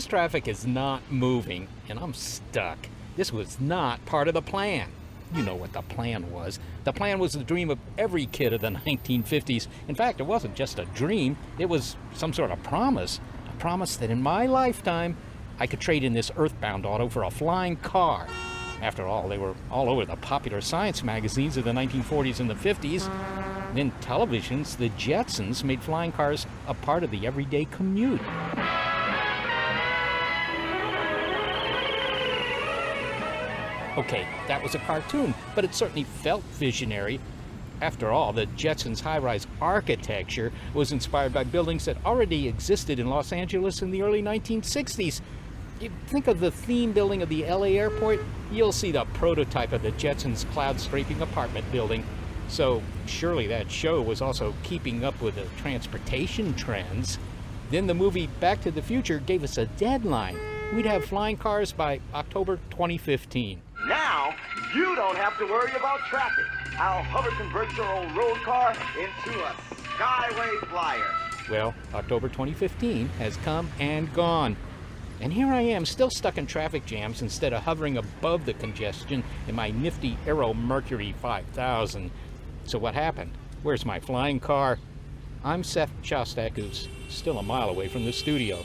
This traffic is not moving, and I'm stuck. This was not part of the plan. You know what the plan was. The plan was the dream of every kid of the 1950s. In fact, it wasn't just a dream. It was some sort of promise. A promise that in my lifetime, I could trade in this earthbound auto for a flying car. After all, they were all over the popular science magazines of the 1940s and the 50s. Then televisions, the Jetsons, made flying cars a part of the everyday commute. Okay, that was a cartoon, but it certainly felt visionary. After all, the Jetsons' high-rise architecture was inspired by buildings that already existed in Los Angeles in the early 1960s. You think of the theme building of the LA airport, you'll see the prototype of the Jetsons' cloud-scraping apartment building. So surely that show was also keeping up with the transportation trends. Then the movie Back to the Future gave us a deadline. We'd have flying cars by October 2015. Now, you don't have to worry about traffic. I'll hover convert your old road car into a skyway flyer. Well, October 2015 has come and gone. And here I am, still stuck in traffic jams instead of hovering above the congestion in my nifty Aero Mercury 5000. So what happened? Where's my flying car? I'm Seth Shostak, who's still a mile away from the studio.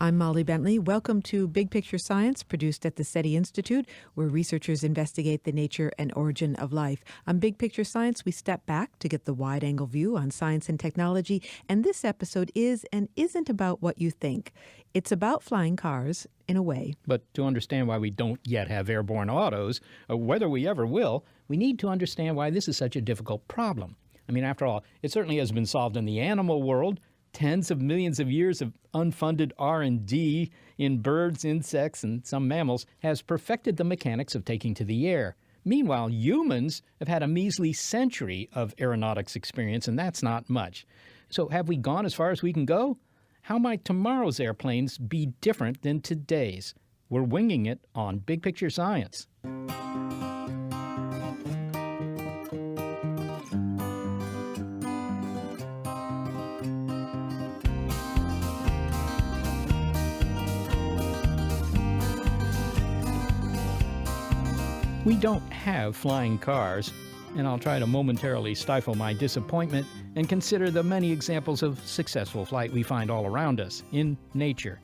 I'm Molly Bentley. Welcome to Big Picture Science, produced at the SETI Institute, where researchers investigate the nature and origin of life. On Big Picture Science, we step back to get the wide-angle view on science and technology, and this episode is and isn't about what you think. It's about flying cars, in a way. But to understand why we don't yet have airborne autos, or whether we ever will, we need to understand why this is such a difficult problem. I mean, after all, it certainly has been solved in the animal world. Tens of millions of years of unfunded R&D in birds, insects, and some mammals has perfected the mechanics of taking to the air. Meanwhile, humans have had a measly century of aeronautics experience, and that's not much. So have we gone as far as we can go? How might tomorrow's airplanes be different than today's? We're winging it on Big Picture Science. We don't have flying cars, and I'll try to momentarily stifle my disappointment and consider the many examples of successful flight we find all around us in nature.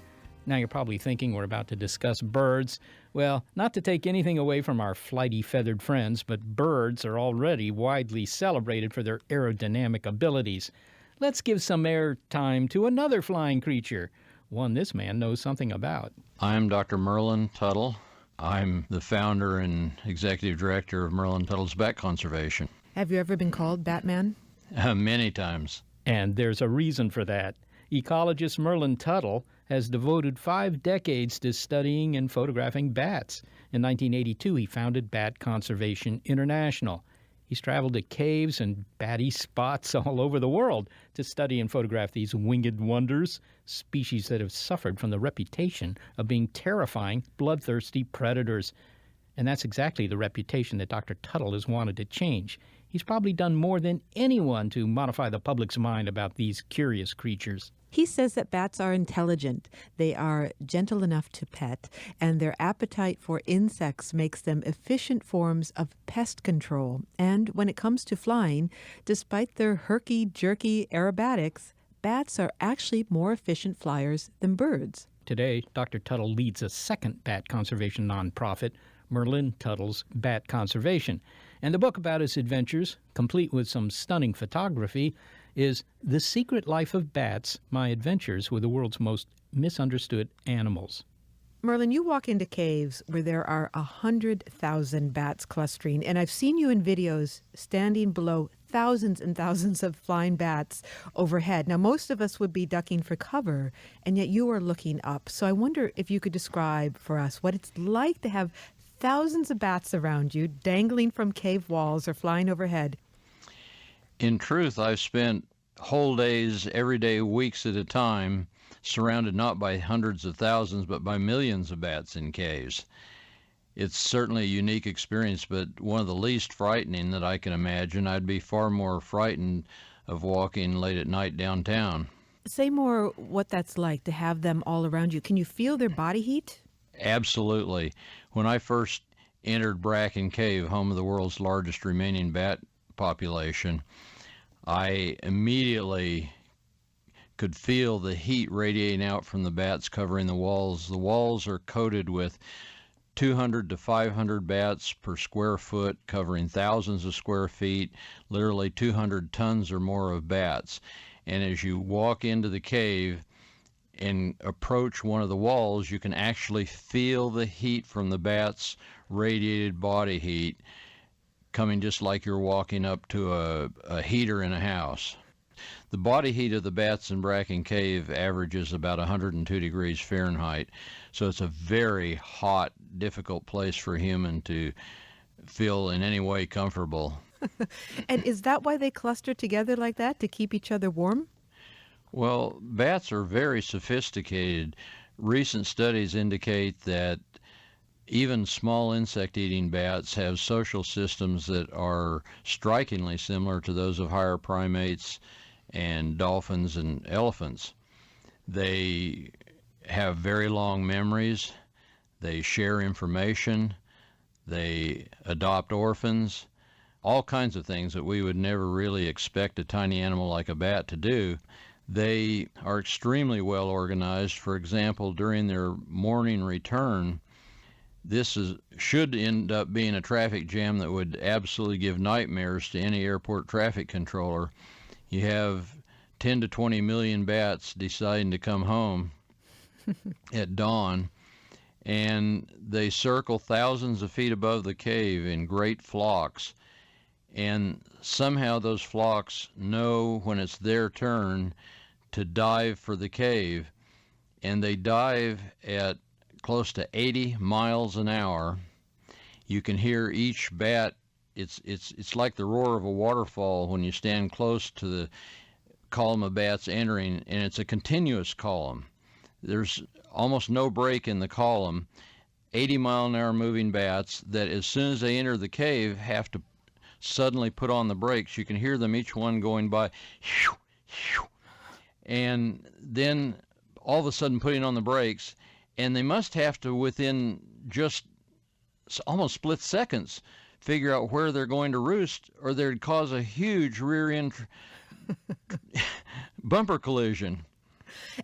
Now you're probably thinking we're about to discuss birds. Well, not to take anything away from our flighty feathered friends, but birds are already widely celebrated for their aerodynamic abilities. Let's give some airtime to another flying creature, one this man knows something about. I'm Dr. Merlin Tuttle. I'm the founder and executive director of Merlin Tuttle's Bat Conservation. Have you ever been called Batman? Many times. And there's a reason for that. Ecologist Merlin Tuttle has devoted 5 decades to studying and photographing bats. In 1982, he founded Bat Conservation International. He's traveled to caves and batty spots all over the world to study and photograph these winged wonders, species that have suffered from the reputation of being terrifying, bloodthirsty predators. And that's exactly the reputation that Dr. Tuttle has wanted to change. He's probably done more than anyone to modify the public's mind about these curious creatures. He says that bats are intelligent, they are gentle enough to pet, and their appetite for insects makes them efficient forms of pest control. And when it comes to flying, despite their herky-jerky aerobatics, bats are actually more efficient flyers than birds. Today, Dr. Tuttle leads a second bat conservation nonprofit, Merlin Tuttle's Bat Conservation. And the book about his adventures, complete with some stunning photography, is The Secret Life of Bats, My Adventures with the World's Most Misunderstood Animals. Merlin, you walk into caves where there are 100,000 bats clustering, and I've seen you in videos standing below thousands and thousands of flying bats overhead. Now, most of us would be ducking for cover, and yet you are looking up. So I wonder if you could describe for us what it's like to have thousands of bats around you, dangling from cave walls or flying overhead. In truth, I've spent whole days, every day, weeks at a time, surrounded not by hundreds of thousands, but by millions of bats in caves. It's certainly a unique experience, but one of the least frightening that I can imagine. I'd be far more frightened of walking late at night downtown. Say more what that's like to have them all around you. Can you feel their body heat? Absolutely. When I first entered Bracken Cave, home of the world's largest remaining bat population, I immediately could feel the heat radiating out from the bats covering the walls. The walls are coated with 200 to 500 bats per square foot, covering thousands of square feet, literally 200 tons or more of bats. And as you walk into the cave and approach one of the walls, you can actually feel the heat from the bats' radiated body heat coming just like you're walking up to a heater in a house. The body heat of the bats in Bracken Cave averages about 102 degrees Fahrenheit, so it's a very hot, difficult place for a human to feel in any way comfortable. And is that why they cluster together like that, to keep each other warm? Well, bats are very sophisticated. Recent studies indicate that even small insect-eating bats have social systems that are strikingly similar to those of higher primates and dolphins and elephants. They have very long memories. They share information. They adopt orphans. All kinds of things that we would never really expect a tiny animal like a bat to do. They are extremely well organized. For example, during their morning return, should end up being a traffic jam that would absolutely give nightmares to any airport traffic controller. You have 10 to 20 million bats deciding to come home at dawn, and they circle thousands of feet above the cave in great flocks. And somehow those flocks know when it's their turn to dive for the cave, and they dive at close to 80 miles an hour. You can hear each bat. It's like the roar of a waterfall when you stand close to the column of bats entering, and it's a continuous column. There's almost no break in the column. 80-mile-an-hour moving bats that as soon as they enter the cave have to suddenly put on the brakes. You can hear them, each one going by, and then all of a sudden putting on the brakes, and they must have to, within just almost split seconds, figure out where they're going to roost, or they'd cause a huge rear end bumper collision.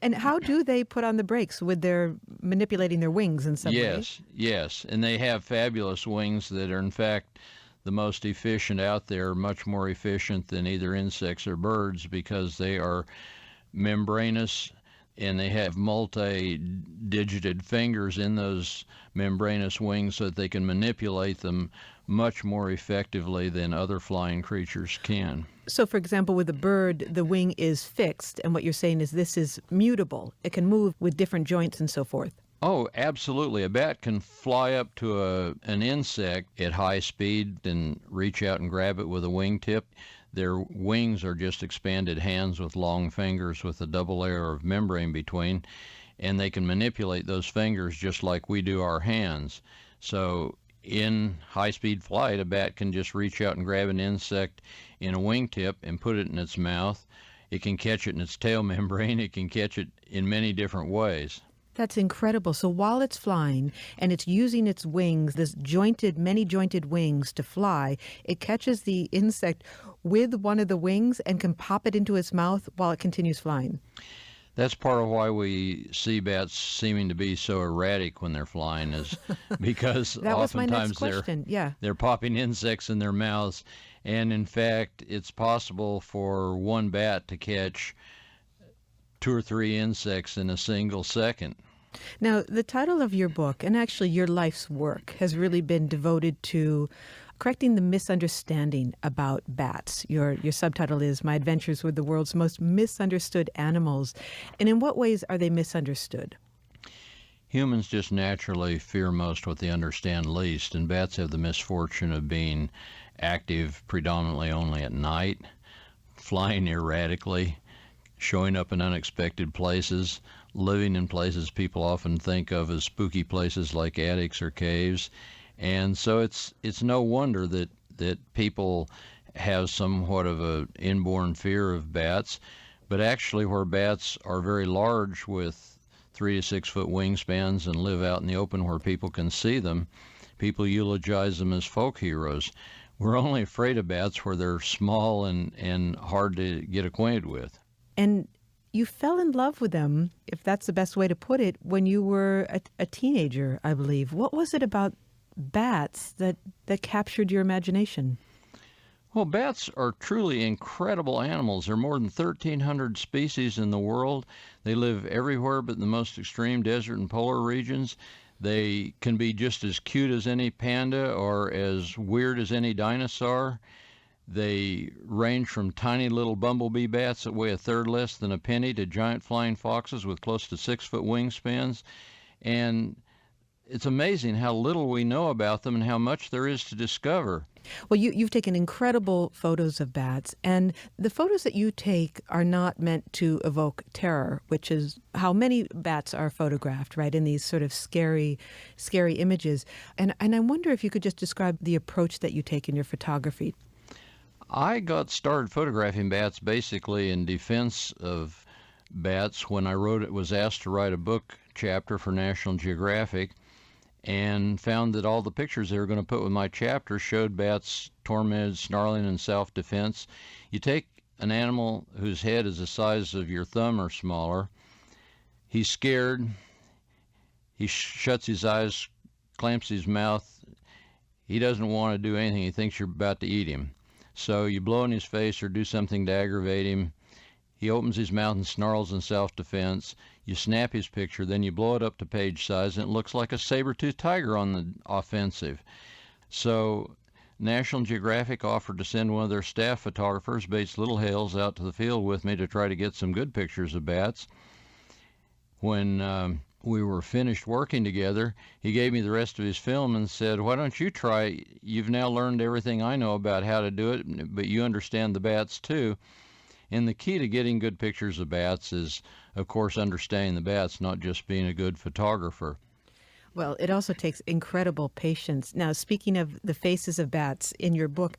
And how do they put on the brakes? With their manipulating their wings in some way? Yes, and they have fabulous wings that are in fact the most efficient out there, much more efficient than either insects or birds, because they are membranous and they have multi-digited fingers in those membranous wings so that they can manipulate them much more effectively than other flying creatures can. So, for example, with a bird, the wing is fixed, and what you're saying is this is mutable. It can move with different joints and so forth. Oh, absolutely. A bat can fly up to an insect at high speed and reach out and grab it with a wingtip. Their wings are just expanded hands with long fingers with a double layer of membrane between, and they can manipulate those fingers just like we do our hands. So in high-speed flight, a bat can just reach out and grab an insect in a wingtip and put it in its mouth. It can catch it in its tail membrane. It can catch it in many different ways. That's incredible. So while it's flying and it's using its wings, this many jointed wings to fly, it catches the insect with one of the wings and can pop it into its mouth while it continues flying. That's part of why we see bats seeming to be so erratic when they're flying, is because That was my next oftentimes question. they're popping insects in their mouths. And in fact, it's possible for one bat to catch 2 or 3 insects in a single second. Now, the title of your book, and actually your life's work, has really been devoted to correcting the misunderstanding about bats. Your subtitle is My Adventures with the World's Most Misunderstood Animals. And in what ways are they misunderstood? Humans just naturally fear most what they understand least, and bats have the misfortune of being active predominantly only at night, flying erratically, showing up in unexpected places, living in places people often think of as spooky places like attics or caves. And so it's no wonder that people have somewhat of an inborn fear of bats. But actually, where bats are very large with 3 to 6 foot wingspans and live out in the open where people can see them, people eulogize them as folk heroes. We're only afraid of bats where they're small and hard to get acquainted with. And you fell in love with them, if that's the best way to put it, when you were a teenager, I believe. What was it about bats that captured your imagination? Well, bats are truly incredible animals. There are more than 1,300 species in the world. They live everywhere but the most extreme desert and polar regions. They can be just as cute as any panda or as weird as any dinosaur. They range from tiny little bumblebee bats that weigh a third less than a penny to giant flying foxes with close to 6-foot wingspans. And it's amazing how little we know about them and how much there is to discover. Well, you've taken incredible photos of bats, and the photos that you take are not meant to evoke terror, which is how many bats are photographed, right, in these sort of scary images. And I wonder if you could just describe the approach that you take in your photography. I got started photographing bats basically in defense of bats when I was asked to write a book chapter for National Geographic, and found that all the pictures they were going to put with my chapter showed bats tormented, snarling, in self-defense. You take an animal whose head is the size of your thumb or smaller. He's scared. He shuts his eyes, clamps his mouth. He doesn't want to do anything. He thinks you're about to eat him. So you blow in his face or do something to aggravate him. He opens his mouth and snarls in self-defense. You snap his picture, then you blow it up to page size, and it looks like a saber-toothed tiger on the offensive. So National Geographic offered to send one of their staff photographers, Bates Littlehales, out to the field with me to try to get some good pictures of bats. When we were finished working together, he gave me the rest of his film and said, "Why don't you try? You've now learned everything I know about how to do it, but you understand the bats too." And the key to getting good pictures of bats is, of course, understanding the bats, not just being a good photographer. Well, it also takes incredible patience. Now, speaking of the faces of bats, in your book,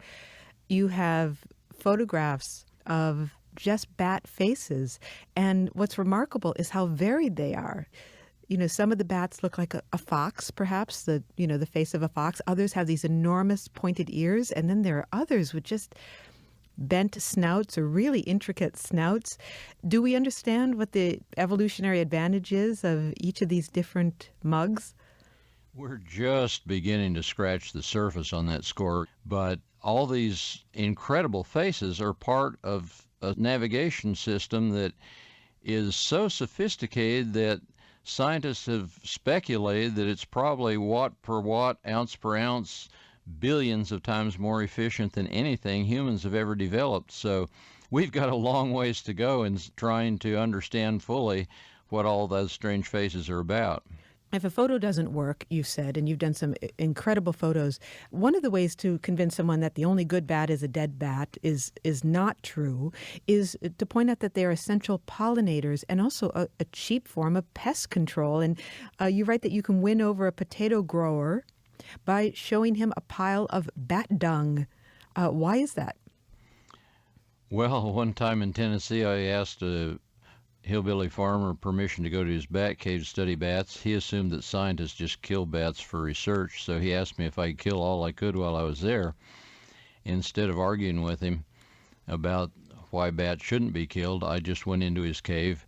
you have photographs of just bat faces. And what's remarkable is how varied they are. You know, some of the bats look like a fox, perhaps, the face of a fox. Others have these enormous pointed ears. And then there are others with just bent snouts or really intricate snouts. Do we understand what the evolutionary advantage is of each of these different mugs? We're just beginning to scratch the surface on that score, but all these incredible faces are part of a navigation system that is so sophisticated that scientists have speculated that it's probably watt per watt, ounce per ounce, billions of times more efficient than anything humans have ever developed. So we've got a long ways to go in trying to understand fully what all those strange faces are about. If a photo doesn't work, you said, and you've done some incredible photos, one of the ways to convince someone that the only good bat is a dead bat is not true, is to point out that they're essential pollinators and also a cheap form of pest control. And you write that you can win over a potato grower by showing him a pile of bat dung. Why is that? Well, one time in Tennessee, I asked a hillbilly farmer permission to go to his bat cave to study bats. He assumed that scientists just kill bats for research, so he asked me if I could kill all I could while I was there. Instead of arguing with him about why bats shouldn't be killed, I just went into his cave,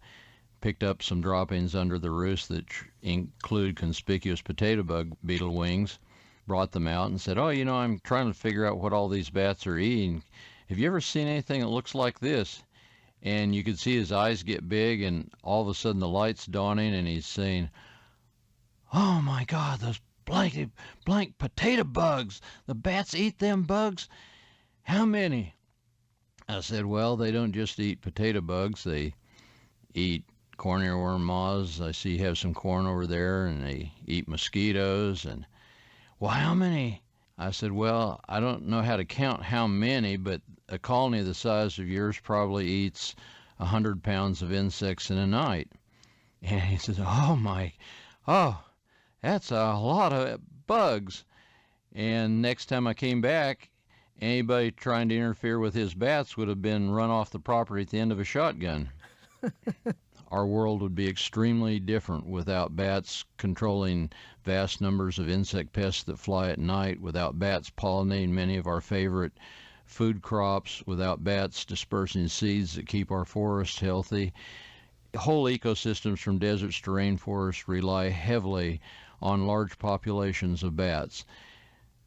picked up some droppings under the roost that include conspicuous potato bug beetle wings, brought them out and said, "Oh, I'm trying to figure out what all these bats are eating. Have you ever seen anything that looks like this?" And you could see his eyes get big, and all of a sudden the light's dawning, and he's saying, "Oh my God, those blank potato bugs! The bats eat them bugs? How many?" I said, "Well, they don't just eat potato bugs. They eat corn earworm moths. I see you have some corn over there, and they eat mosquitoes. And, well, how many?" I said, "Well, I don't know how to count how many, but a colony the size of yours probably eats 100 pounds of insects in a night." And he says, "Oh, that's a lot of bugs." And next time I came back, Anybody trying to interfere with his bats would have been run off the property at the end of a shotgun. Our world would be extremely different without bats controlling vast numbers of insect pests that fly at night, without bats pollinating many of our favorite food crops, without bats dispersing seeds that keep our forests healthy. Whole ecosystems from deserts to rainforests rely heavily on large populations of bats.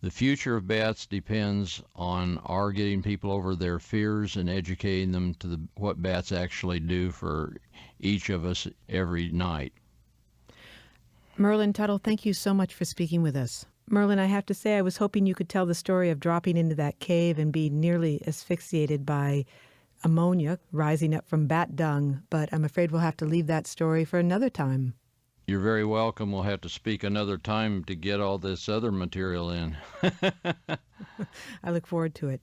The future of bats depends on our getting people over their fears and educating them to what bats actually do for each of us every night. Merlin Tuttle, thank you so much for speaking with us. Merlin, I have to say I was hoping you could tell the story of dropping into that cave and being nearly asphyxiated by ammonia rising up from bat dung, but I'm afraid we'll have to leave that story for another time. You're very welcome. We'll have to speak another time to get all this other material in. I look forward to it.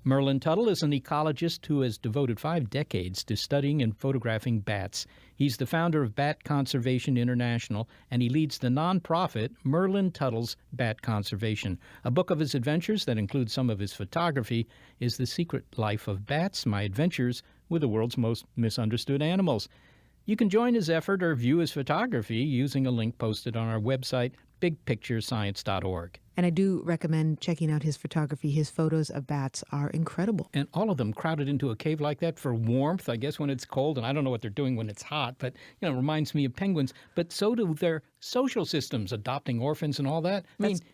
Merlin Tuttle is an ecologist who has devoted 5 decades to studying and photographing bats. He's the founder of Bat Conservation International, and he leads the nonprofit Merlin Tuttle's Bat Conservation. A book of his adventures that includes some of his photography is The Secret Life of Bats, My Adventures with the World's Most Misunderstood Animals. You can join his effort or view his photography using a link posted on our website, bigpicturescience.org. And I do recommend checking out his photography. His photos of bats are incredible. And all of them crowded into a cave like that for warmth, I guess, when it's cold. And I don't know what they're doing when it's hot, but, it reminds me of penguins. But so do their social systems, adopting orphans and all that.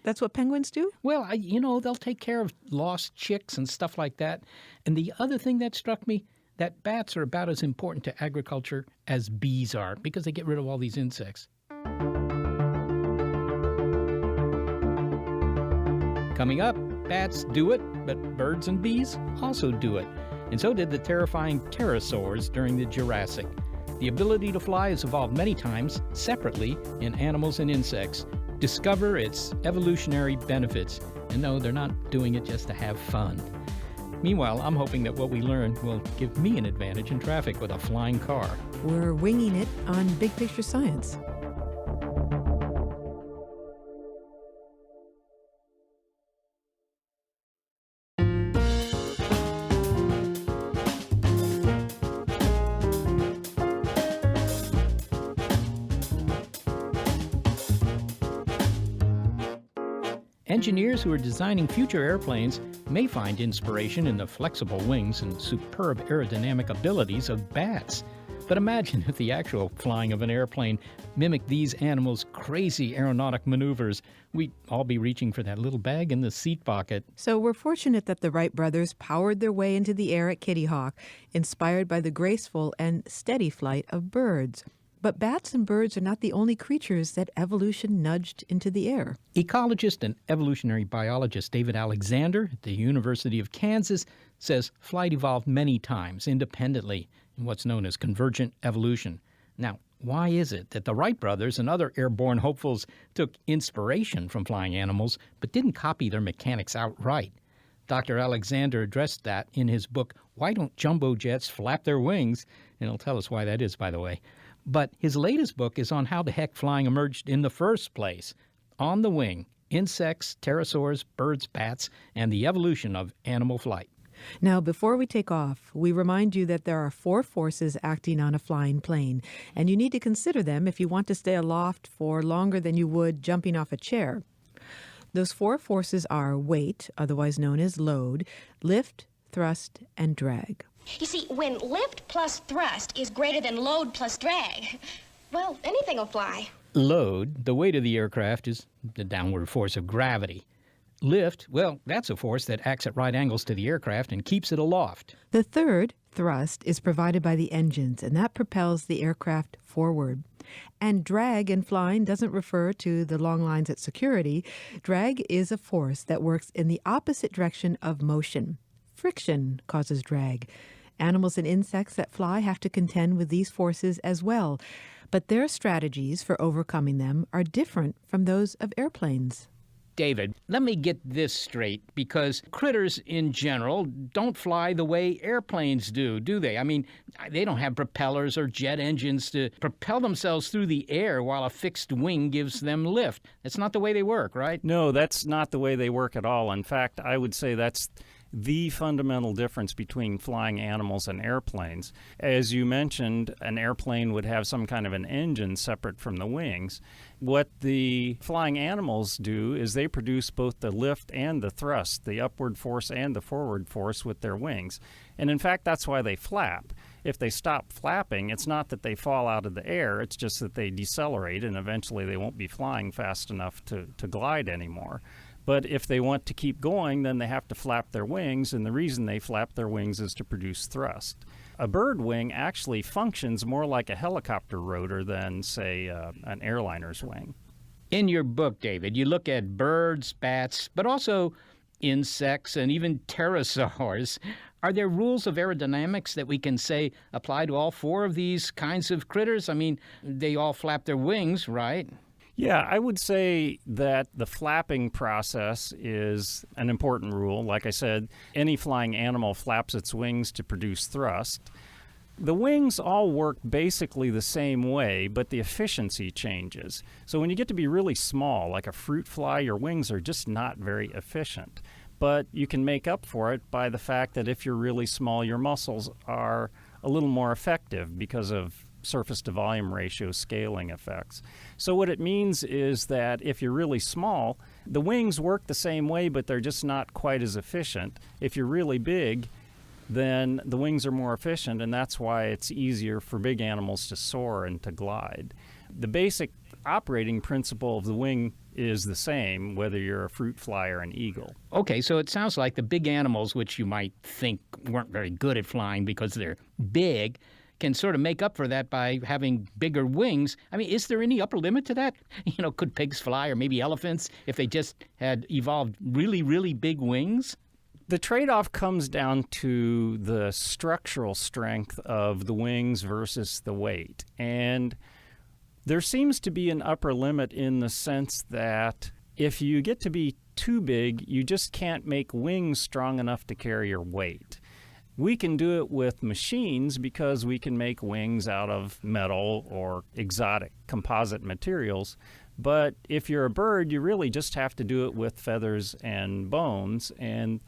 That's what penguins do? Well, they'll take care of lost chicks and stuff like that. And the other thing that struck me, that bats are about as important to agriculture as bees are, because they get rid of all these insects. Coming up, bats do it, but birds and bees also do it. And so did the terrifying pterosaurs during the Jurassic. The ability to fly has evolved many times separately in animals and insects. Discover its evolutionary benefits. And no, they're not doing it just to have fun. Meanwhile, I'm hoping that what we learn will give me an advantage in traffic with a flying car. We're winging it on Big Picture Science. Engineers who are designing future airplanes may find inspiration in the flexible wings and superb aerodynamic abilities of bats. But imagine if the actual flying of an airplane mimicked these animals' crazy aeronautic maneuvers. We'd all be reaching for that little bag in the seat pocket. So we're fortunate that the Wright brothers powered their way into the air at Kitty Hawk, inspired by the graceful and steady flight of birds. But bats and birds are not the only creatures that evolution nudged into the air. Ecologist and evolutionary biologist David Alexander at the University of Kansas says flight evolved many times independently in what's known as convergent evolution. Now, why is it that the Wright brothers and other airborne hopefuls took inspiration from flying animals but didn't copy their mechanics outright? Dr. Alexander addressed that in his book, Why Don't Jumbo Jets Flap Their Wings? And he'll tell us why that is, by the way. But his latest book is on how the heck flying emerged in the first place. On the Wing, Insects, Pterosaurs, Birds, Bats, and the Evolution of Animal Flight. Now, before we take off, we remind you that there are 4 forces acting on a flying plane, and you need to consider them if you want to stay aloft for longer than you would jumping off a chair. Those 4 forces are weight, otherwise known as load, lift, thrust, and drag. You see, when lift plus thrust is greater than load plus drag, well, anything will fly. Load, the weight of the aircraft, is the downward force of gravity. Lift, well, that's a force that acts at right angles to the aircraft and keeps it aloft. The third, thrust, is provided by the engines, and that propels the aircraft forward. And drag in flying doesn't refer to the long lines at security. Drag is a force that works in the opposite direction of motion. Friction causes drag. Animals and insects that fly have to contend with these forces as well, but their strategies for overcoming them are different from those of airplanes. David, let me get this straight, because critters in general don't fly the way airplanes do they? I mean, they don't have propellers or jet engines to propel themselves through the air while a fixed wing gives them lift. That's not the way they work, right? No, that's not the way they work at all. In fact, I would say that's the fundamental difference between flying animals and airplanes. As you mentioned, an airplane would have some kind of an engine separate from the wings. What the flying animals do is they produce both the lift and the thrust, the upward force and the forward force with their wings. And in fact, that's why they flap. If they stop flapping, it's not that they fall out of the air, it's just that they decelerate and eventually they won't be flying fast enough to glide anymore. But if they want to keep going, then they have to flap their wings, and the reason they flap their wings is to produce thrust. A bird wing actually functions more like a helicopter rotor than, say, an airliner's wing. In your book, David, you look at birds, bats, but also insects and even pterosaurs. Are there rules of aerodynamics that we can say apply to all four of these kinds of critters? I mean, they all flap their wings, right? Yeah, I would say that the flapping process is an important rule. Like I said, any flying animal flaps its wings to produce thrust. The wings all work basically the same way, but the efficiency changes. So when you get to be really small, like a fruit fly, your wings are just not very efficient. But you can make up for it by the fact that if you're really small, your muscles are a little more effective because of surface to volume ratio scaling effects. So what it means is that if you're really small, the wings work the same way, but they're just not quite as efficient. If you're really big, then the wings are more efficient, and that's why it's easier for big animals to soar and to glide. The basic operating principle of the wing is the same, whether you're a fruit fly or an eagle. Okay, so it sounds like the big animals, which you might think weren't very good at flying because they're big, can sort of make up for that by having bigger wings. I mean, is there any upper limit to that? You know, could pigs fly, or maybe elephants, if they just had evolved really, really big wings? The trade-off comes down to the structural strength of the wings versus the weight. And there seems to be an upper limit in the sense that if you get to be too big, you just can't make wings strong enough to carry your weight. We can do it with machines because we can make wings out of metal or exotic composite materials. But if you're a bird, you really just have to do it with feathers and bones. And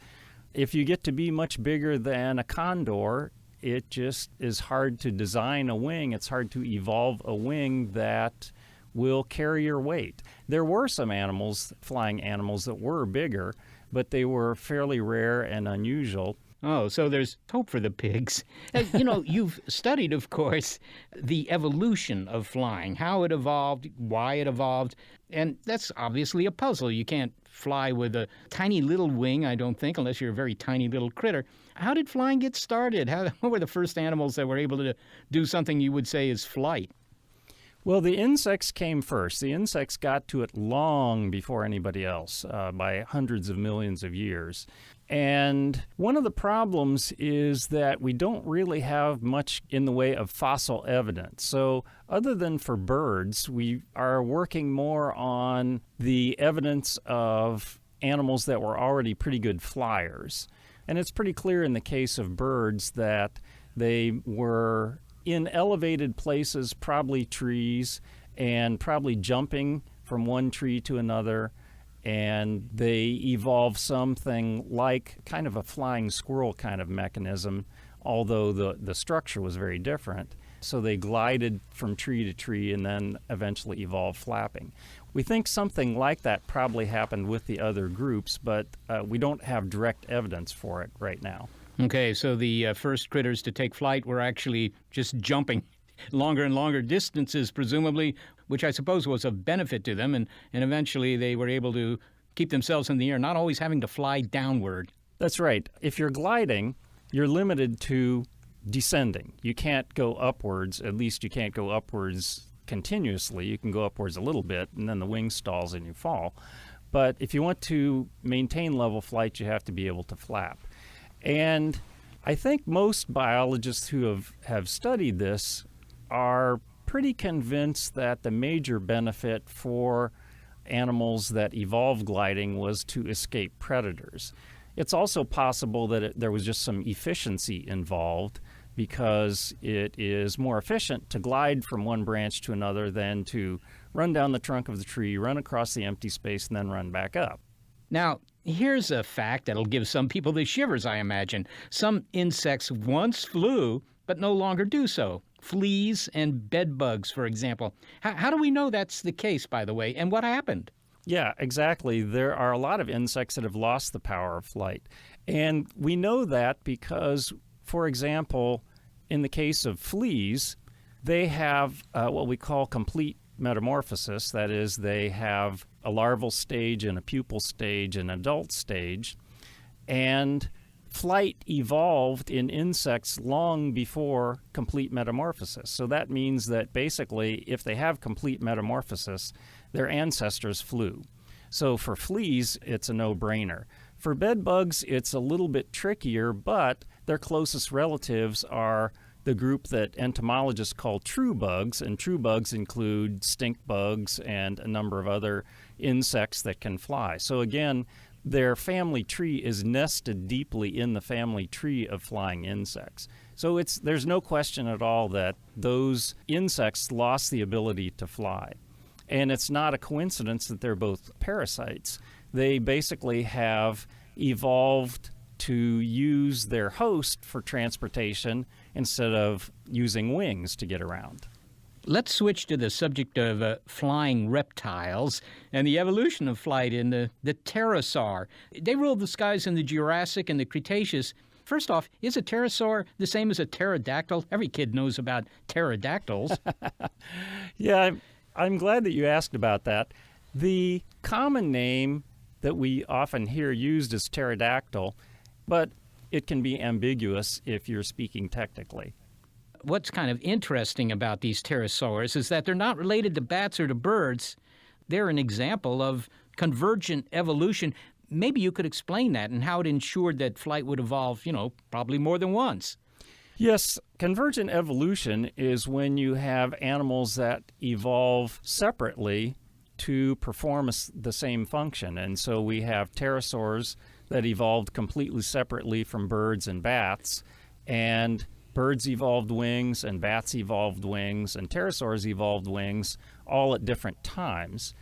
if you get to be much bigger than a condor, it just is hard to design a wing. It's hard to evolve a wing that will carry your weight. There were some animals, flying animals, that were bigger, but they were fairly rare and unusual. Oh, so there's hope for the pigs. You know, you've studied, of course, the evolution of flying, how it evolved, why it evolved, and that's obviously a puzzle. You can't fly with a tiny little wing, I don't think, unless you're a very tiny little critter. How did flying get started? What were the first animals that were able to do something you would say is flight? Well, the insects came first. The insects got to it long before anybody else, by hundreds of millions of years. And one of the problems is that we don't really have much in the way of fossil evidence. So other than for birds, we are working more on the evidence of animals that were already pretty good flyers. And it's pretty clear in the case of birds that they were in elevated places, probably trees, and probably jumping from one tree to another. And they evolved something like kind of a flying squirrel kind of mechanism, although the structure was very different. So they glided from tree to tree and then eventually evolved flapping. We think something like that probably happened with the other groups, but we don't have direct evidence for it right now. Okay, so the first critters to take flight were actually just jumping longer and longer distances, presumably, which I suppose was of benefit to them, and eventually they were able to keep themselves in the air, not always having to fly downward. That's right. If you're gliding, you're limited to descending. You can't go upwards, at least you can't go upwards continuously. You can go upwards a little bit, and then the wing stalls and you fall. But if you want to maintain level flight, you have to be able to flap. And I think most biologists who have studied this are pretty convinced that the major benefit for animals that evolved gliding was to escape predators. It's also possible that there was just some efficiency involved, because it is more efficient to glide from one branch to another than to run down the trunk of the tree, run across the empty space, and then run back up. Now, here's a fact that'll give some people the shivers, I imagine. Some insects once flew, but no longer do so. Fleas and bed bugs, for example. How do we know that's the case, by the way, and what happened? Yeah, exactly. There are a lot of insects that have lost the power of flight. And we know that because, for example, in the case of fleas, they have what we call complete metamorphosis. That is, they have a larval stage and a pupal stage and an adult stage. And flight evolved in insects long before complete metamorphosis. So that means that basically, if they have complete metamorphosis, their ancestors flew. So for fleas, it's a no-brainer. For bed bugs, it's a little bit trickier, but their closest relatives are the group that entomologists call true bugs, and true bugs include stink bugs and a number of other insects that can fly. So again, their family tree is nested deeply in the family tree of flying insects. So there's no question at all that those insects lost the ability to fly. And it's not a coincidence that they're both parasites. They basically have evolved to use their host for transportation instead of using wings to get around. Let's switch to the subject of flying reptiles and the evolution of flight in the pterosaur. They ruled the skies in the Jurassic and the Cretaceous. First off, is a pterosaur the same as a pterodactyl? Every kid knows about pterodactyls. Yeah, I'm glad that you asked about that. The common name that we often hear used is pterodactyl, but it can be ambiguous if you're speaking technically. What's kind of interesting about these pterosaurs is that they're not related to bats or to birds. They're an example of convergent evolution. Maybe you could explain that and how it ensured that flight would evolve, probably more than once. Yes, convergent evolution is when you have animals that evolve separately to perform the same function. And so we have pterosaurs that evolved completely separately from birds and bats, and birds evolved wings, and bats evolved wings, and pterosaurs evolved wings, all at different times.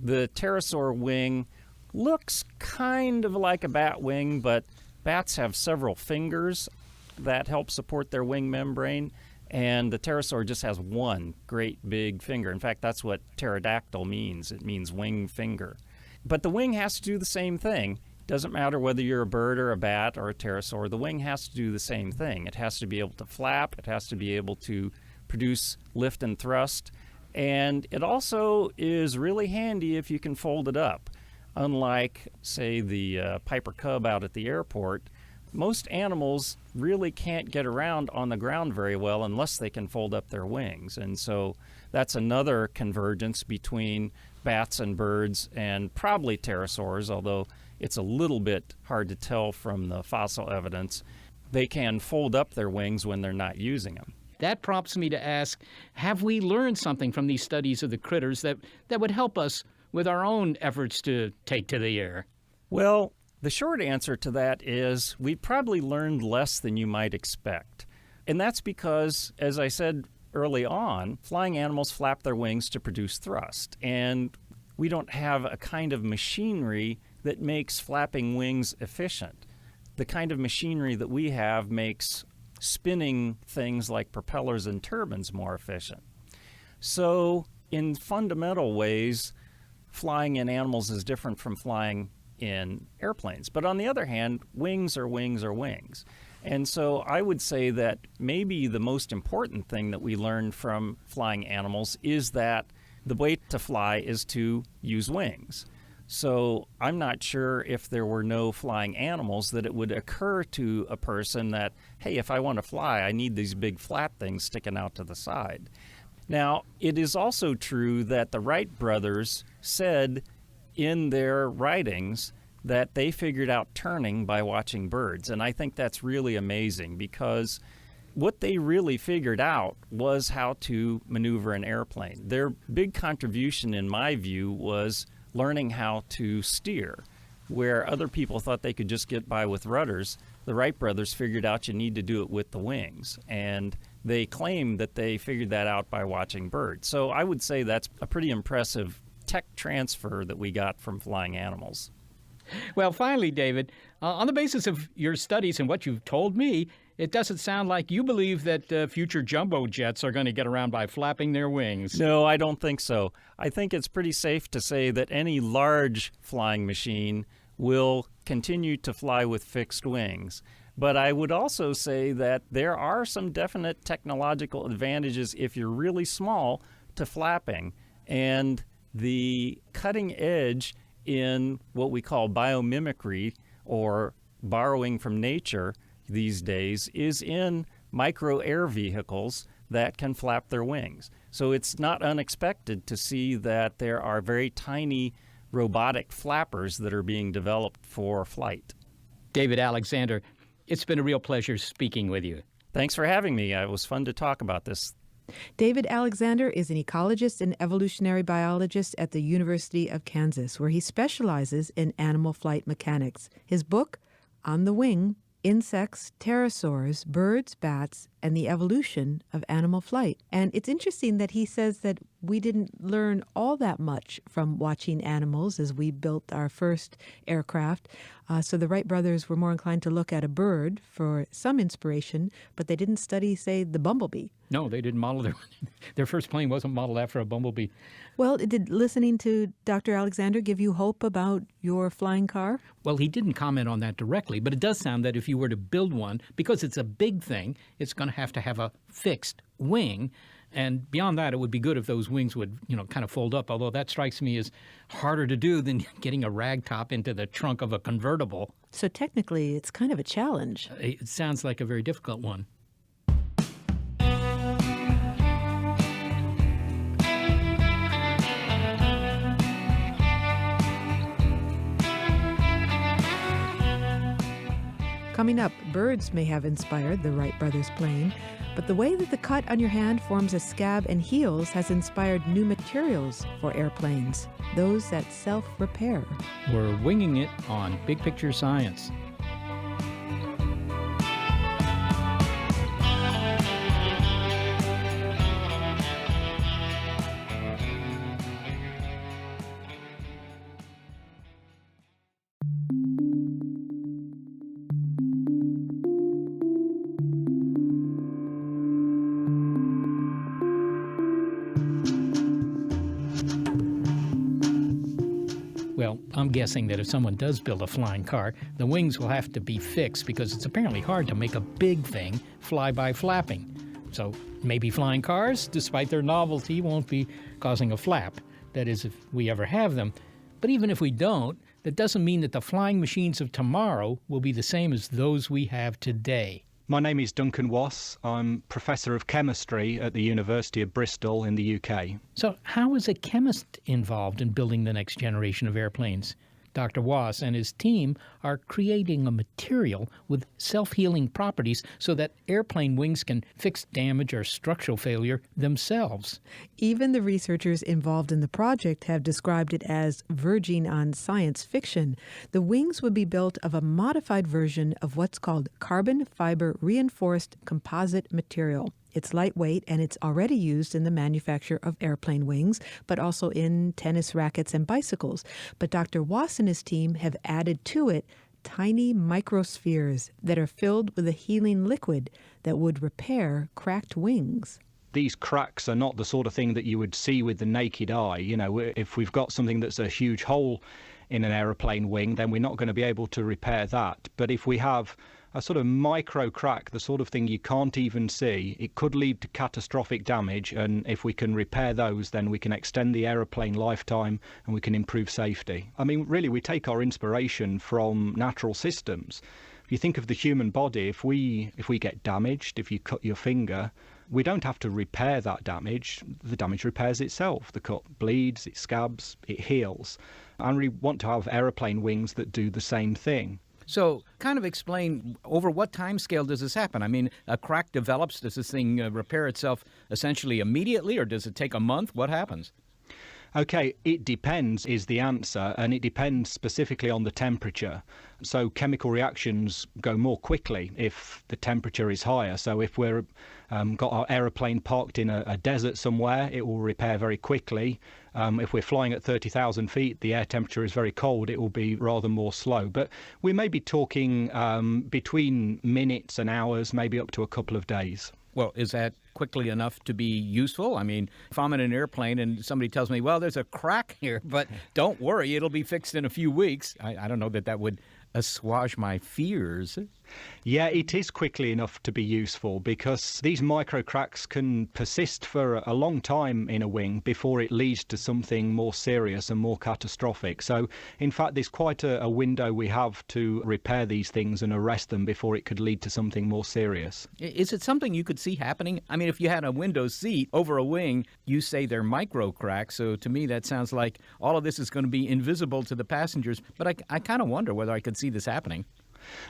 The pterosaur wing looks kind of like a bat wing, but bats have several fingers that help support their wing membrane, and the pterosaur just has one great big finger. In fact, that's what pterodactyl means. It means wing finger. But the wing has to do the same thing. Doesn't matter whether you're a bird or a bat or a pterosaur, the wing has to do the same thing. It has to be able to flap, it has to be able to produce lift and thrust, and it also is really handy if you can fold it up. Unlike, say, the Piper Cub out at the airport, most animals really can't get around on the ground very well unless they can fold up their wings. And so that's another convergence between bats and birds and probably pterosaurs, although it's a little bit hard to tell from the fossil evidence. They can fold up their wings when they're not using them. That prompts me to ask, have we learned something from these studies of the critters that would help us with our own efforts to take to the air? Well, the short answer to that is we probably learned less than you might expect. And that's because, as I said early on, flying animals flap their wings to produce thrust. And we don't have a kind of machinery that makes flapping wings efficient. The kind of machinery that we have makes spinning things like propellers and turbines more efficient. So in fundamental ways, flying in animals is different from flying in airplanes. But on the other hand, wings are wings are wings. And so I would say that maybe the most important thing that we learned from flying animals is that the way to fly is to use wings. So I'm not sure if there were no flying animals that it would occur to a person that, hey, if I want to fly, I need these big flat things sticking out to the side. Now, it is also true that the Wright brothers said in their writings that they figured out turning by watching birds. And I think that's really amazing because what they really figured out was how to maneuver an airplane. Their big contribution, in my view, was learning how to steer. Where other people thought they could just get by with rudders, the Wright brothers figured out you need to do it with the wings. And they claim that they figured that out by watching birds. So I would say that's a pretty impressive tech transfer that we got from flying animals. Well, finally, David, on the basis of your studies and what you've told me, it doesn't sound like you believe that future jumbo jets are going to get around by flapping their wings. No, I don't think so. I think it's pretty safe to say that any large flying machine will continue to fly with fixed wings. But I would also say that there are some definite technological advantages if you're really small to flapping. And the cutting edge in what we call biomimicry, or borrowing from nature these days, is in micro air vehicles that can flap their wings. So it's not unexpected to see that there are very tiny robotic flappers that are being developed for flight. David Alexander, it's been a real pleasure speaking with you. Thanks for having me. It was fun to talk about this. David Alexander is an ecologist and evolutionary biologist at the University of Kansas, where he specializes in animal flight mechanics. His book, On the Wing, Insects, Pterosaurs, Birds, Bats, and the Evolution of Animal Flight. And it's interesting that he says that we didn't learn all that much from watching animals as we built our first aircraft. So the Wright brothers were more inclined to look at a bird for some inspiration, but they didn't study, say, the bumblebee. No, they didn't model their first plane wasn't modeled after a bumblebee. Well, did listening to Dr. Alexander give you hope about your flying car? Well, he didn't comment on that directly, but it does sound that if you were to build one, because it's a big thing, it's going to have a fixed wing. And beyond that, it would be good if those wings would, kind of fold up, although that strikes me as harder to do than getting a rag top into the trunk of a convertible. So technically, it's kind of a challenge. It sounds like a very difficult one. Coming up, birds may have inspired the Wright brothers' plane, but the way that the cut on your hand forms a scab and heals has inspired new materials for airplanes, those that self-repair. We're winging it on Big Picture Science. Well, I'm guessing that if someone does build a flying car, the wings will have to be fixed because it's apparently hard to make a big thing fly by flapping. So maybe flying cars, despite their novelty, won't be causing a flap. That is, if we ever have them. But even if we don't, that doesn't mean that the flying machines of tomorrow will be the same as those we have today. My name is Duncan Wass. I'm Professor of Chemistry at the University of Bristol in the UK. So how is a chemist involved in building the next generation of airplanes? Dr. Wass and his team are creating a material with self-healing properties so that airplane wings can fix damage or structural failure themselves. Even the researchers involved in the project have described it as verging on science fiction. The wings would be built of a modified version of what's called carbon fiber reinforced composite material. It's lightweight, and it's already used in the manufacture of airplane wings, but also in tennis rackets and bicycles. But Dr. Wass and his team have added to it tiny microspheres that are filled with a healing liquid that would repair cracked wings. These cracks are not the sort of thing that you would see with the naked eye. If we've got something that's a huge hole in an aeroplane wing, then we're not going to be able to repair that. But if we have a sort of micro crack, the sort of thing you can't even see, it could lead to catastrophic damage, and if we can repair those, then we can extend the aeroplane lifetime and we can improve safety. I mean, really, we take our inspiration from natural systems. If you think of the human body, if we get damaged, if you cut your finger, we don't have to repair that damage. The damage repairs itself. The cut bleeds, it scabs, it heals. And we want to have aeroplane wings that do the same thing. So kind of explain, over what time scale does this happen? I mean, a crack develops. Does this thing repair itself essentially immediately, or does it take a month? What happens? Okay, it depends is the answer, and it depends specifically on the temperature. So chemical reactions go more quickly if the temperature is higher. So if we're got our aeroplane parked in a desert somewhere, it will repair very quickly. If we're flying at 30,000 feet, the air temperature is very cold, it will be rather more slow. But we may be talking between minutes and hours, maybe up to a couple of days. Well, is that quickly enough to be useful? I mean, if I'm in an airplane and somebody tells me, well, there's a crack here, but don't worry, it'll be fixed in a few weeks, I don't know that would assuage my fears. Yeah, it is quickly enough to be useful because these micro cracks can persist for a long time in a wing before it leads to something more serious and more catastrophic. So, in fact, there's quite a window we have to repair these things and arrest them before it could lead to something more serious. Is it something you could see happening? I mean, if you had a window seat over a wing, you say they're micro cracks. So to me, that sounds like all of this is going to be invisible to the passengers. But I kind of wonder whether I could see this happening.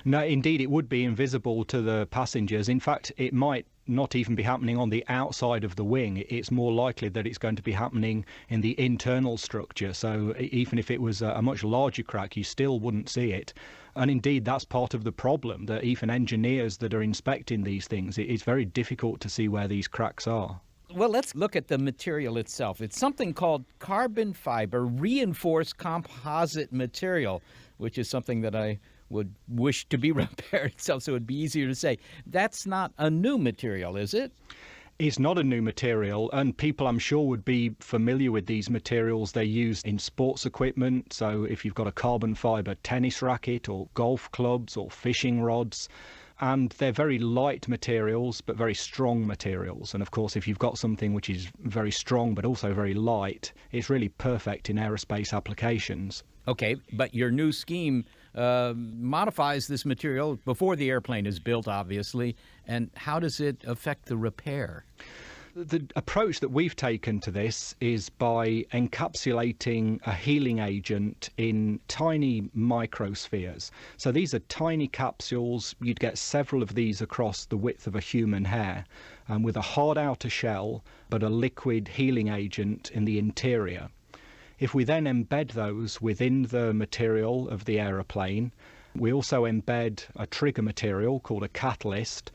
No, indeed, it would be invisible to the passengers. In fact, it might not even be happening on the outside of the wing. It's more likely that it's going to be happening in the internal structure. So even if it was a much larger crack, you still wouldn't see it. And indeed, that's part of the problem, that even engineers that are inspecting these things, it's very difficult to see where these cracks are. Well, let's look at the material itself. It's something called carbon fiber reinforced composite material, which is something that I would wish to be repaired itself, so it would be easier to say. That's not a new material, is it? It's not a new material, and people I'm sure would be familiar with these materials. They're used in sports equipment, so if you've got a carbon fiber tennis racket or golf clubs or fishing rods, and they're very light materials but very strong materials. And of course, if you've got something which is very strong but also very light, it's really perfect in aerospace applications. Okay, but your new scheme modifies this material before the airplane is built, obviously. And how does it affect the repair? The approach that we've taken to this is by encapsulating a healing agent in tiny microspheres. So these are tiny capsules. You'd get several of these across the width of a human hair, with a hard outer shell, but a liquid healing agent in the interior. If we then embed those within the material of the aeroplane, we also embed a trigger material called a catalyst,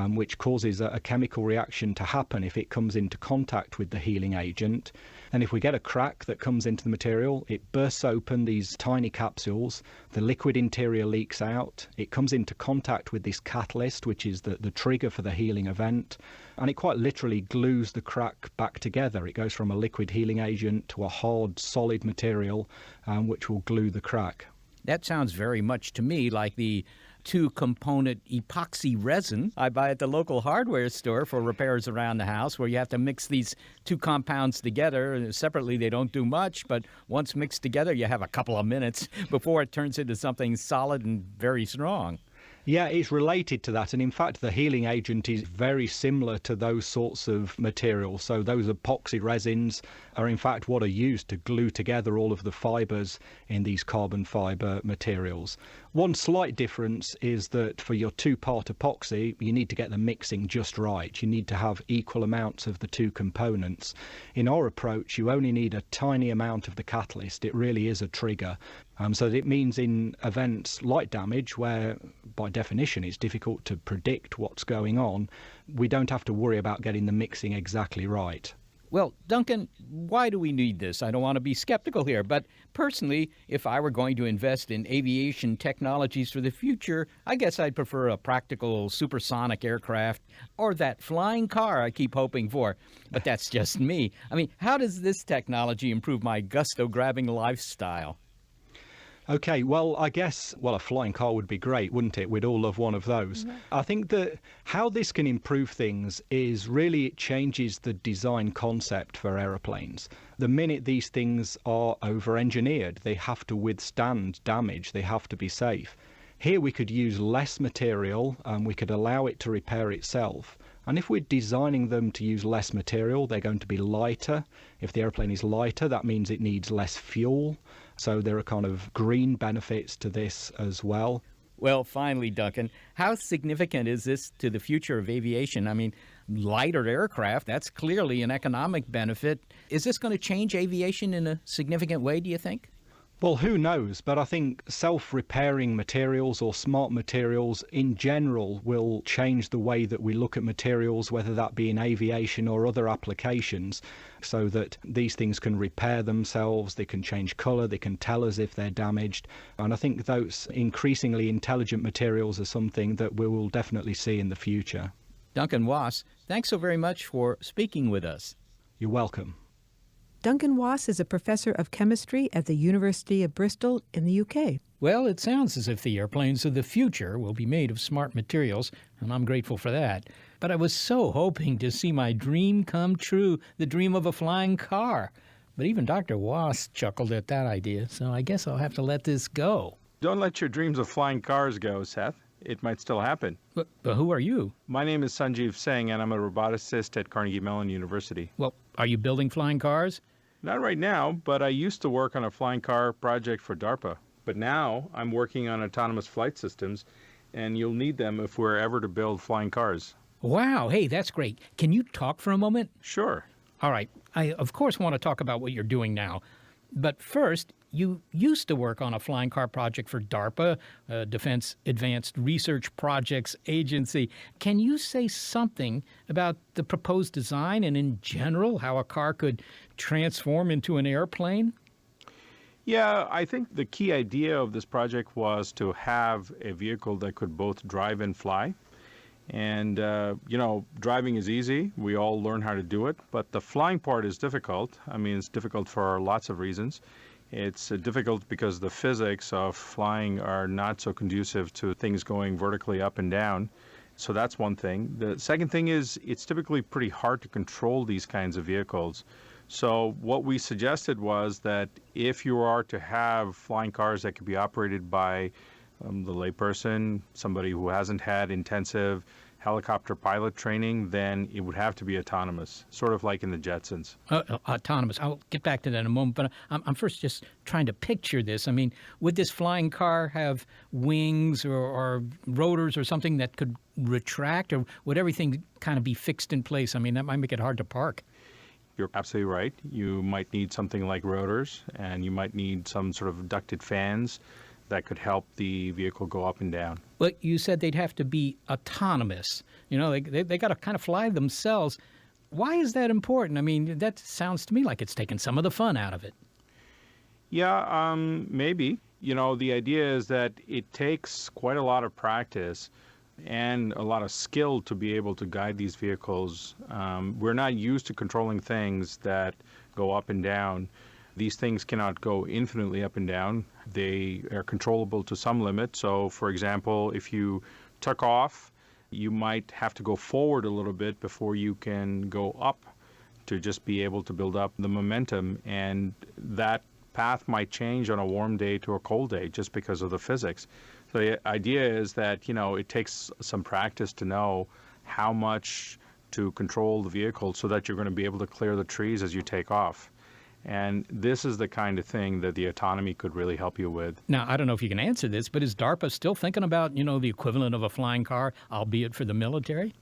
which causes a chemical reaction to happen if it comes into contact with the healing agent. And if we get a crack that comes into the material, it bursts open these tiny capsules, the liquid interior leaks out, it comes into contact with this catalyst, which is the trigger for the healing event, and it quite literally glues the crack back together. It goes from a liquid healing agent to a hard, solid material, which will glue the crack. That sounds very much to me like the two-component epoxy resin I buy at the local hardware store for repairs around the house, where you have to mix these two compounds together. Separately, they don't do much, but once mixed together, you have a couple of minutes before it turns into something solid and very strong. Yeah, it's related to that. And in fact, the healing agent is very similar to those sorts of materials. So those epoxy resins are in fact what are used to glue together all of the fibers in these carbon fiber materials. One slight difference is that for your two-part epoxy, you need to get the mixing just right. You need to have equal amounts of the two components. In our approach, you only need a tiny amount of the catalyst. It really is a trigger. So that it means in events like damage, where by definition it's difficult to predict what's going on, we don't have to worry about getting the mixing exactly right. Well, Duncan, why do we need this? I don't want to be skeptical here, but personally, if I were going to invest in aviation technologies for the future, I guess I'd prefer a practical supersonic aircraft or that flying car I keep hoping for. But that's just me. I mean, how does this technology improve my gusto-grabbing lifestyle? Okay, well, I guess, a flying car would be great, wouldn't it? We'd all love one of those. Mm-hmm. I think that how this can improve things is really it changes the design concept for aeroplanes. The minute these things are over-engineered, they have to withstand damage, they have to be safe. Here we could use less material, we could allow it to repair itself. And if we're designing them to use less material, they're going to be lighter. If the airplane is lighter, that means it needs less fuel. So there are kind of green benefits to this as well. Well, finally, Duncan, how significant is this to the future of aviation? I mean, lighter aircraft, that's clearly an economic benefit. Is this going to change aviation in a significant way, do you think? Well, who knows? But I think self-repairing materials or smart materials in general will change the way that we look at materials, whether that be in aviation or other applications, so that these things can repair themselves, they can change colour, they can tell us if they're damaged. And I think those increasingly intelligent materials are something that we will definitely see in the future. Duncan Wass, thanks so very much for speaking with us. You're welcome. Duncan Wass is a professor of chemistry at the University of Bristol in the UK. Well, it sounds as if the airplanes of the future will be made of smart materials, and I'm grateful for that. But I was so hoping to see my dream come true, the dream of a flying car. But even Dr. Wass chuckled at that idea, so I guess I'll have to let this go. Don't let your dreams of flying cars go, Seth. It might still happen. But who are you? My name is Sanjeev Singh, and I'm a roboticist at Carnegie Mellon University. Well, are you building flying cars? Not right now, but I used to work on a flying car project for DARPA. But now I'm working on autonomous flight systems, and you'll need them if we're ever to build flying cars. Wow, hey, that's great. Can you talk for a moment? Sure. All right. I, of course, want to talk about what you're doing now. But first, you used to work on a flying car project for DARPA, Defense Advanced Research Projects Agency. Can you say something about the proposed design and, in general, how a car could transform into an airplane? Yeah, I think the key idea of this project was to have a vehicle that could both drive and fly. And, driving is easy. We all learn how to do it. But the flying part is difficult. I mean, it's difficult for lots of reasons. It's difficult because the physics of flying are not so conducive to things going vertically up and down. So that's one thing. The second thing is it's typically pretty hard to control these kinds of vehicles. So what we suggested was that if you are to have flying cars that could be operated by the layperson, somebody who hasn't had intensive helicopter pilot training, then it would have to be autonomous, sort of like in the Jetsons. Autonomous. I'll get back to that in a moment, but I'm first just trying to picture this. I mean, would this flying car have wings or rotors or something that could retract, or would everything kind of be fixed in place? I mean, that might make it hard to park. You're absolutely right. You might need something like rotors, and you might need some sort of ducted fans that could help the vehicle go up and down. But you said they'd have to be autonomous. You know, they got to kind of fly themselves. Why is that important? I mean, that sounds to me like it's taken some of the fun out of it. Yeah, maybe. You know, the idea is that it takes quite a lot of practice and a lot of skill to be able to guide these vehicles. We're not used to controlling things that go up and down. These things cannot go infinitely up and down. They are controllable to some limit. So, for example, if you took off, you might have to go forward a little bit before you can go up to just be able to build up the momentum. And that path might change on a warm day to a cold day just because of the physics. So the idea is that, it takes some practice to know how much to control the vehicle so that you're going to be able to clear the trees as you take off. And this is the kind of thing that the autonomy could really help you with. Now, I don't know if you can answer this, but is DARPA still thinking about, the equivalent of a flying car, albeit for the military?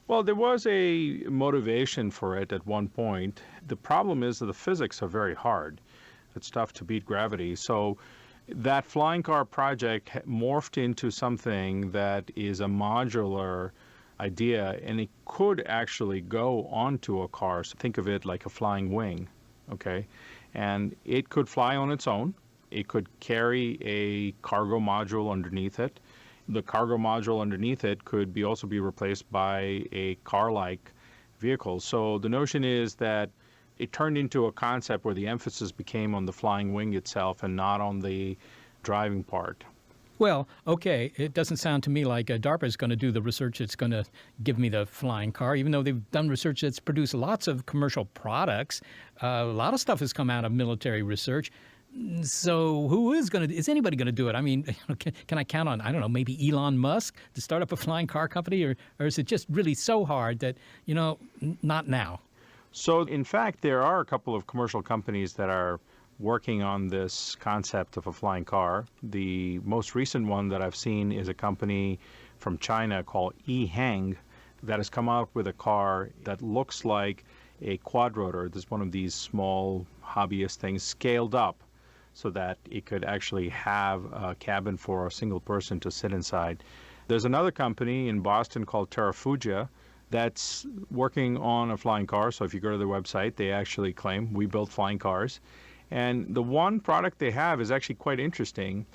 Well, there was a motivation for it at one point. The problem is that the physics are very hard. It's tough to beat gravity. So that flying car project morphed into something that is a modular idea, and it could actually go onto a car. So think of it like a flying wing. Okay, and it could fly on its own. It could carry a cargo module underneath it. The cargo module underneath it could also be replaced by a car-like vehicle. So the notion is that it turned into a concept where the emphasis became on the flying wing itself and not on the driving part. Well, okay, it doesn't sound to me like DARPA is going to do the research that's going to give me the flying car, even though they've done research that's produced lots of commercial products. A lot of stuff has come out of military research. So is anybody going to do it? I mean, can I count on, I don't know, maybe Elon Musk to start up a flying car company? Or is it just really so hard that, not now? So, in fact, there are a couple of commercial companies that are working on this concept of a flying car. The most recent one that I've seen is a company from China called EHang that has come out with a car that looks like a quadrotor. This is one of these small hobbyist things scaled up so that it could actually have a cabin for a single person to sit inside. There's another company in Boston called Terrafugia that's working on a flying car. So if you go to their website, they actually claim we build flying cars. And the one product they have is actually quite interesting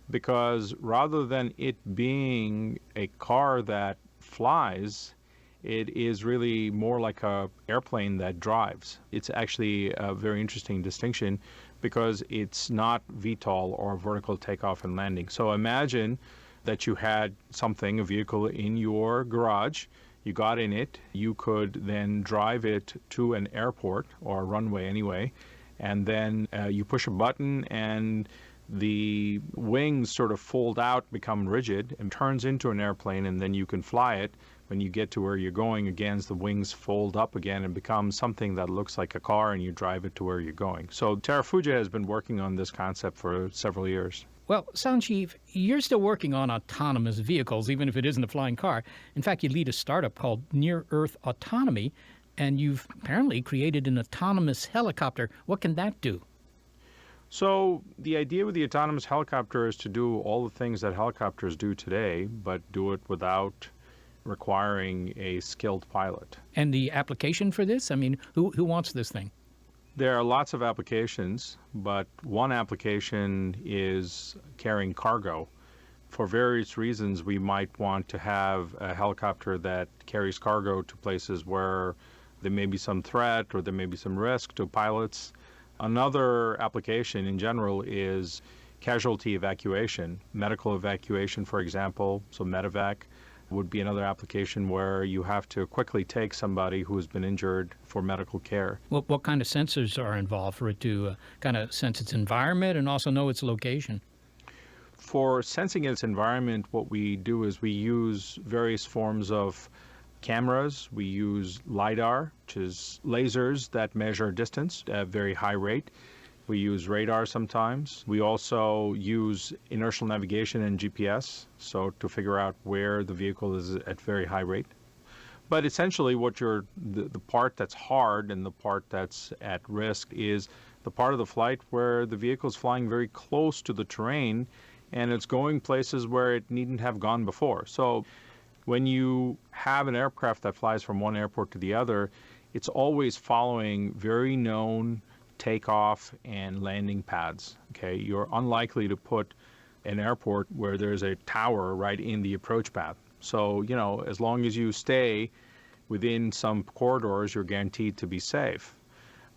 because rather than it being a car that flies, it is really more like a airplane that drives. It's actually a very interesting distinction because it's not VTOL or vertical takeoff and landing. So imagine that you had something, a vehicle in your garage, you got in it, you could then drive it to an airport or a runway anyway, and then you push a button and the wings sort of fold out, become rigid, and turns into an airplane, and then you can fly it. When you get to where you're going, again, the wings fold up again and become something that looks like a car, and you drive it to where you're going. So Terrafugia has been working on this concept for several years. Well, Sanjeev, you're still working on autonomous vehicles, even if it isn't a flying car. In fact, you lead a startup called Near Earth Autonomy, and you've apparently created an autonomous helicopter. What can that do? So the idea with the autonomous helicopter is to do all the things that helicopters do today, but do it without requiring a skilled pilot. And the application for this? I mean, who wants this thing? There are lots of applications, but one application is carrying cargo. For various reasons, we might want to have a helicopter that carries cargo to places where there may be some threat or there may be some risk to pilots. Another application in general is casualty evacuation, medical evacuation, for example, so medevac would be another application where you have to quickly take somebody who has been injured for medical care. What kind of sensors are involved for it to kind of sense its environment and also know its location? For sensing its environment, what we do is we use various forms of cameras. We use LiDAR, which is lasers that measure distance at a very high rate. We use radar sometimes. We also use inertial navigation and GPS, so to figure out where the vehicle is at very high rate. But essentially what the part that's hard and the part that's at risk is the part of the flight where the vehicle is flying very close to the terrain and it's going places where it needn't have gone before. So when you have an aircraft that flies from one airport to the other, it's always following very known takeoff and landing pads. Okay, you're unlikely to put an airport where there's a tower right in the approach path. So, as long as you stay within some corridors, you're guaranteed to be safe.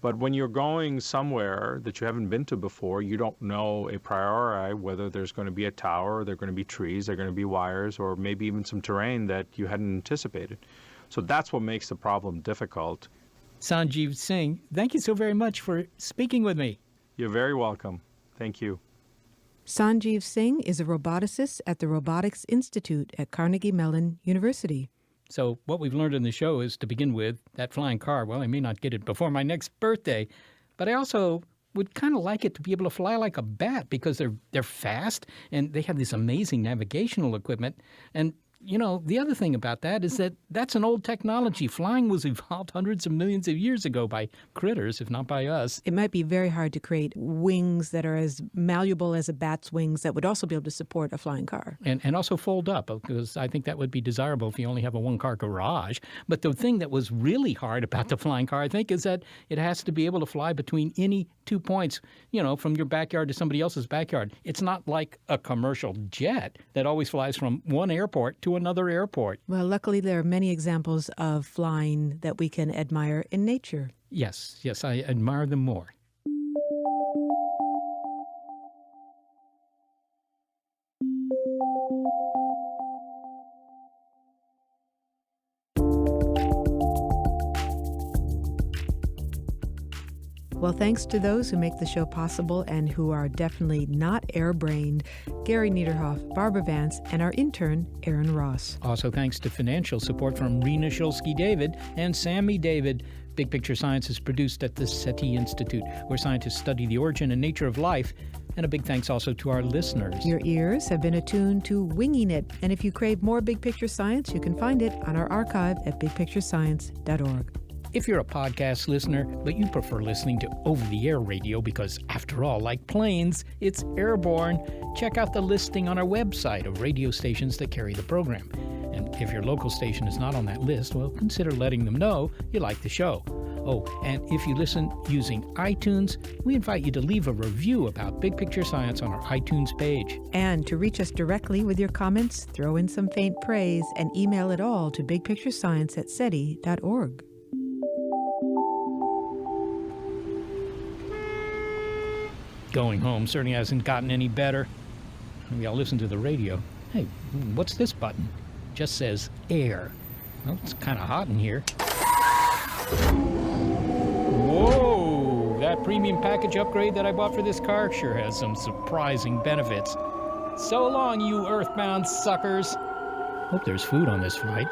But when you're going somewhere that you haven't been to before, you don't know a priori whether there's going to be a tower, there are going to be trees, there are going to be wires, or maybe even some terrain that you hadn't anticipated. So that's what makes the problem difficult. Sanjeev Singh, thank you so very much for speaking with me. You're very welcome. Thank you. Sanjeev Singh is a roboticist at the Robotics Institute at Carnegie Mellon University. So what we've learned in the show is, to begin with, that flying car, well, I may not get it before my next birthday, but I also would kind of like it to be able to fly like a bat because they're fast and they have this amazing navigational equipment. And the other thing about that is that that's an old technology. Flying was evolved hundreds of millions of years ago by critters, if not by us. It might be very hard to create wings that are as malleable as a bat's wings that would also be able to support a flying car. And also fold up, because I think that would be desirable if you only have a one-car garage. But the thing that was really hard about the flying car, I think, is that it has to be able to fly between any 2 points, from your backyard to somebody else's backyard. It's not like a commercial jet that always flies from one airport to another airport. Well, luckily there are many examples of flying that we can admire in nature. Yes, I admire them more. Well, thanks to those who make the show possible and who are definitely not airbrained, Gary Niederhoff, Barbara Vance, and our intern, Aaron Ross. Also thanks to financial support from Rena Shulsky-David and Sammy David. Big Picture Science is produced at the SETI Institute, where scientists study the origin and nature of life. And a big thanks also to our listeners. Your ears have been attuned to Winging It. And if you crave more Big Picture Science, you can find it on our archive at bigpicturescience.org. If you're a podcast listener, but you prefer listening to over-the-air radio because, after all, like planes, it's airborne, check out the listing on our website of radio stations that carry the program. And if your local station is not on that list, well, consider letting them know you like the show. Oh, and if you listen using iTunes, we invite you to leave a review about Big Picture Science on our iTunes page. And to reach us directly with your comments, throw in some faint praise and email it all to bigpicturescience@seti.org. Going home certainly hasn't gotten any better. Maybe I'll listen to the radio. Hey, what's this button? Just says air. Well, it's kind of hot in here. Whoa! That premium package upgrade that I bought for this car sure has some surprising benefits. So long, you earthbound suckers. Hope there's food on this flight.